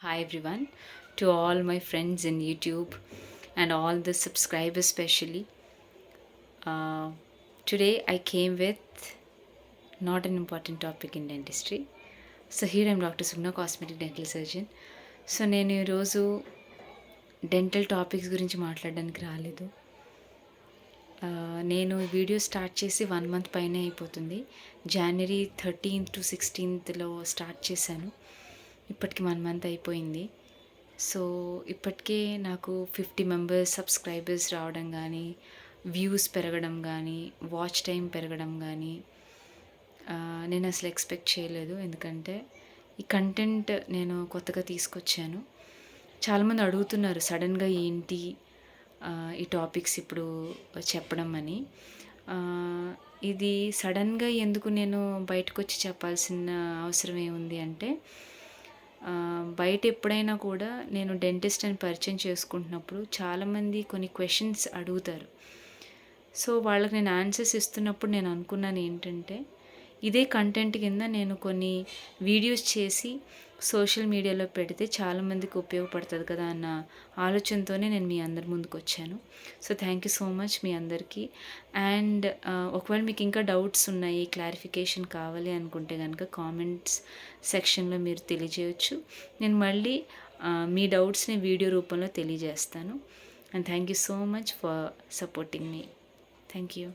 Hi everyone, to all my friends in YouTube and all the subscribers, especially. Uh, Today I came with not an important topic in dentistry. So here I'm Dr. Sugna, cosmetic dental surgeon. So నేను ఈరోజు dental topics గురించి మాట్లాడడానికి రాలేదు. నేను video start చేసి 1 month పైనే అయిపోతుంది. జనవరి 13th to 16th start చేశాను. ఇప్పటికి 1 మంత్ అయిపోయింది. సో ఇప్పటికే నాకు 50 మెంబర్స్ సబ్స్క్రైబర్స్ రావడం కానీ, వ్యూస్ పెరగడం కానీ, వాచ్ టైం పెరగడం కానీ నేను అసలు ఎక్స్పెక్ట్ చేయలేదు. ఎందుకంటే ఈ కంటెంట్ నేను కొత్తగా తీసుకొచ్చాను. చాలామంది అడుగుతున్నారు సడన్గా ఏంటి ఈ టాపిక్స్ ఇప్పుడు చెప్పడం అని. ఇది సడన్గా ఎందుకు నేను బయటకు వచ్చి చెప్పాల్సిన అవసరం ఏముంది అంటే, బయట ఎప్పుడైనా కూడా నేను డెంటిస్ట్ అని పరిచయం చేసుకుంటున్నప్పుడు చాలామంది కొన్ని క్వశ్చన్స్ అడుగుతారు. సో వాళ్ళకి నేను ఆన్సర్స్ ఇస్తున్నప్పుడు నేను అనుకున్నాను ఏంటంటే, ఇదే కంటెంట్ కింద నేను కొన్ని వీడియోస్ చేసి సోషల్ మీడియాలో పెడితే చాలామందికి ఉపయోగపడుతుంది కదా అన్న ఆలోచనతోనే నేను మీ అందరి ముందుకు వచ్చాను. So thank you so much మీ అందరికీ. అండ్ ఒకవేళ మీకు ఇంకా డౌట్స్ ఉన్నాయి, క్లారిఫికేషన్ కావాలి అనుకుంటే కనుక కామెంట్స్ సెక్షన్లో మీరు తెలియజేయచ్చు. నేను మళ్ళీ మీ డౌట్స్ని వీడియో రూపంలో తెలియజేస్తాను. And thank you so much for supporting me. Thank you.